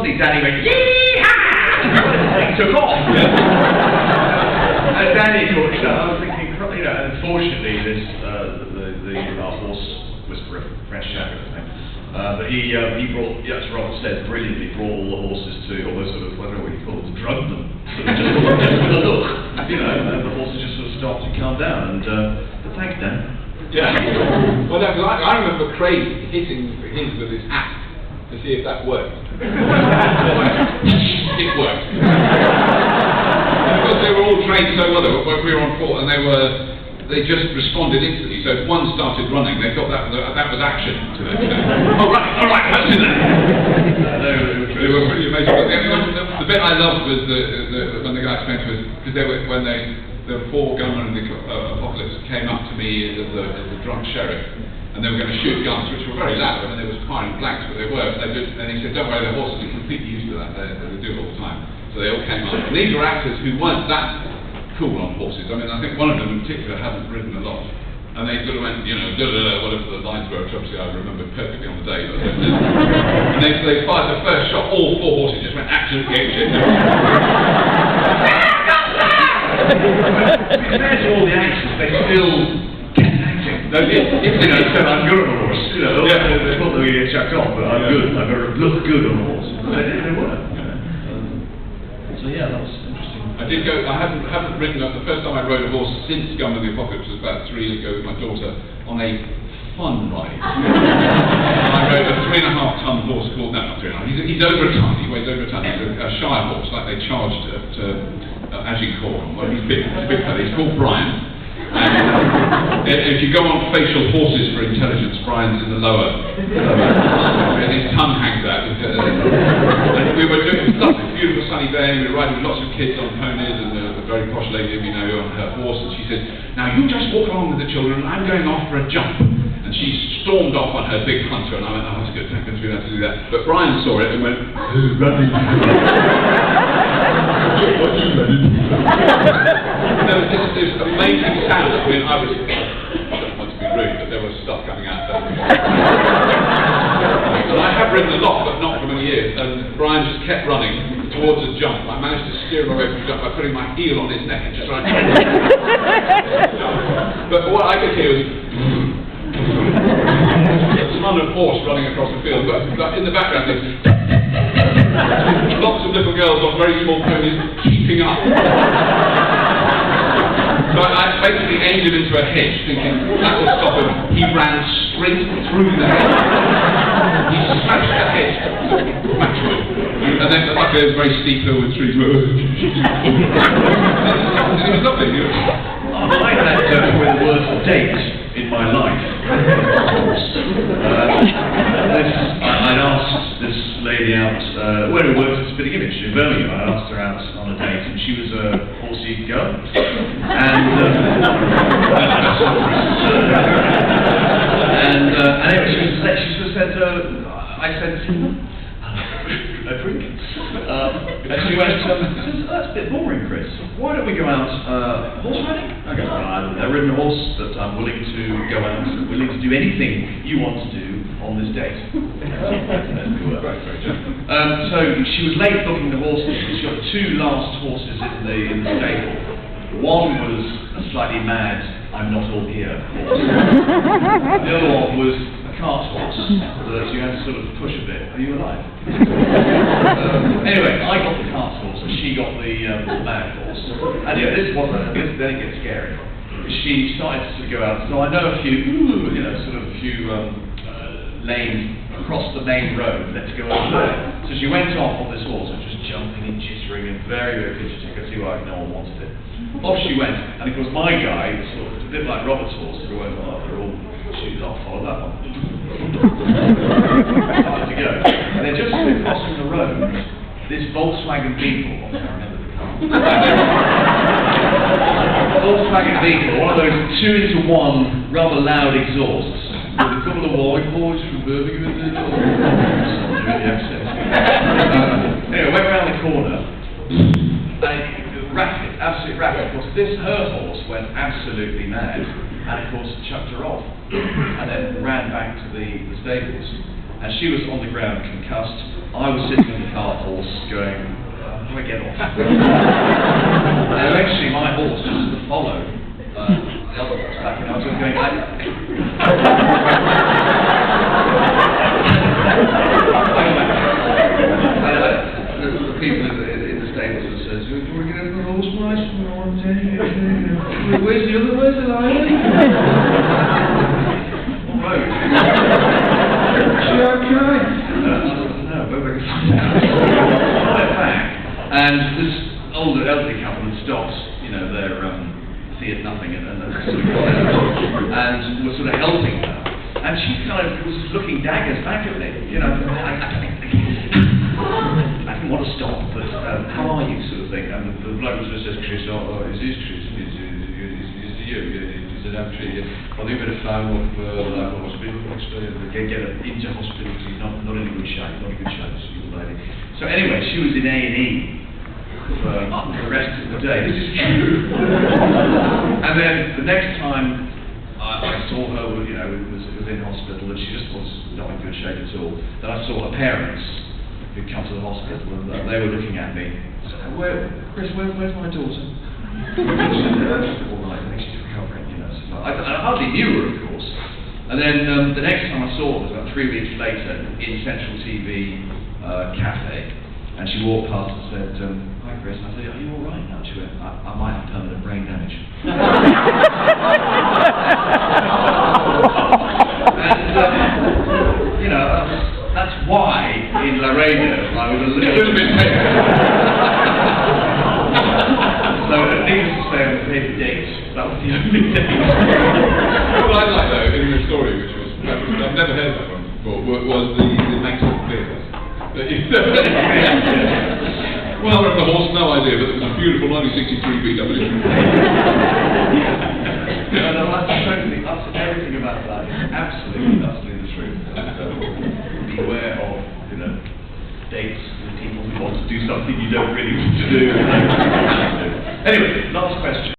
suddenly Danny went, yee-haw! He took off. And Danny caught it. I was thinking, you know, and unfortunately, our horse was for a French shepherd, I think. But he brought, as Robert said, brilliantly brought all the horses to, almost sort of, I don't know what you call it, drugged them. Sort of just with a look, you know, and the horses just sort of stopped and calmed down. And but thanks, Dan. Yeah. Well, no, I remember Craig hitting his with his hat to see if that worked. It worked. Because they were all trained so well, we were on foot, and they just responded instantly. So if one started running, they thought that was action to them. You know? all right, let's do that. They were pretty amazing. But the bit I loved was when the guy explained to us, because the four gunmen in the apocalypse came up to me as the drunk sheriff, and they were going to shoot guns, which were very loud. I mean, they were firing blanks, but they were. And he said, "Don't worry, the horses are completely used to that. They do it all the time." So they all came up. And these were actors who weren't that cool on horses. I mean, I think one of them in particular hadn't ridden a lot. And they sort of went, you know, whatever the lines were, which obviously I remember perfectly on the day. But and they fired the first shot, all four horses just went absolutely apeshit. Compared to all the actors, they still kept acting. You know, said I'm good on a horse. You know, they thought that we get chucked off, but I'm good. I've got to look good on a horse. They were. So yeah, that was interesting. I haven't ridden the first time I rode a horse since Gunmen of the Apocalypse was about 3 years ago with my daughter on a fun ride. I rode a 3.5-ton horse called, no, not 3.5, he's over a ton, he weighs over a ton, he's a Shire horse, like they charged at Agincourt. Well, he's big, he's a big fella, he's called Brian. And if you go on facial horses for intelligence, Brian's in the lower and his tongue hangs out. And we were doing stuff, a beautiful sunny day, and we were riding with lots of kids on ponies, and a very posh lady we know on her horse, and she said, "Now you just walk along with the children, I'm going off for a jump." And she stormed off on her big hunter, and I went, "Oh, that's good, thank goodness we don't have to do that." But Brian saw it and went, "Who's running?" What are you running? There was this amazing sound. I mean, I don't want to be rude, but there was stuff coming out there. And I have ridden a lot, but not for many years. And Brian just kept running towards a jump. I managed to steer him away from the jump by putting my heel on his neck and just trying to But what I could hear was a ton of horse running across the field, but in the background there's lots of little girls on very small ponies keeping up. So I basically aimed him into a hedge, thinking that will stop him. He ran straight through the hedge. He smashed the hedge, matchwood, and then like there's a very steep hill with trees. It was lovely. I had the worst date in my life. I'd asked this lady out, where we worked at Spitting Image in Birmingham. I asked her out on a date, and she was a horsey girl. And anyway, she sort of said, I said, a drink. And she went, "That's a bit boring, Chris. Why don't we go out horse riding?" I go, "Well, I've never ridden a horse, but I'm willing to go out, willing to do anything you want to do on this date." So she was late booking the horses. She got the two last horses in the stable. One was a slightly mad, I'm not all here horse. The other one was a cart horse that you had to sort of push a bit. Are you alive? Anyway, I got the cart horse and she got the mad horse. And yeah, then it gets scary. She started to go out, so I know a few, lanes across the main road, let's go over there. So she went off on this horse, and just jumping and jittering and very, very fidgety. I could see why no one wanted it. Off she went, and of course my guy, sort of, a bit like Robert's horse, who went, "Oh, they're all shoes, I'll follow that one." Started to go. And then just crossing the road, this Volkswagen Beetle, I remember the car. Volkswagen Beetle, one of those 2-into-1 rather loud exhausts, with a couple of white boys from Birmingham in the anyway, went round the corner, and rapid, absolutely rapid. Of course, her horse went absolutely mad, and of course chucked her off, and then ran back to the stables. And she was on the ground, concussed, I was sitting in the cart horse going, how do I get off? And eventually my horse just followed the other horse back, and I was just going, the people in the stables that says, do you want to get over the horse price? Where's the lion? Road. She okay? No, but we can find out. I went back, and this older elderly couple had stopped, you know, their see it nothing, and sort of got out, and was sort of helping her, and she kind of was looking daggers back at me, you know. I didn't want to stop, but how are you, sort of thing, and the bloke was just Chris, oh, is this Chris? Is you? He said, actually, I think better phone up the hospital, get her into hospital because he's not in a good shape, this young lady. So anyway, she was in A&E for the rest of the day. This is true. And then the next time I saw her, you know, was in hospital, and she just was not in good shape at all. Then I saw her parents who'd come to the hospital, and they were looking at me. So, Chris, where's my daughter? She said, all right, I think she's recovering, you know. So I hardly knew her, of course. And then the next time I saw her was about 3 weeks later in Central TV Cafe, and she walked past and said, hi Chris, and I said, are you all right now? She went, I might have permanent brain damage. And, you know, that's why in Laredo I was a little bit So needless to say, I was paid a date. That was the only date. What I like though in the story, which was I've never heard that one before, was the maximum clearness. Well, the horse, no idea, but it was a beautiful 1963 VW. No, that's totally, everything about that is absolutely the truth. So beware of, you know, dates with people who want to do something you don't really want to do. Anyway, last question.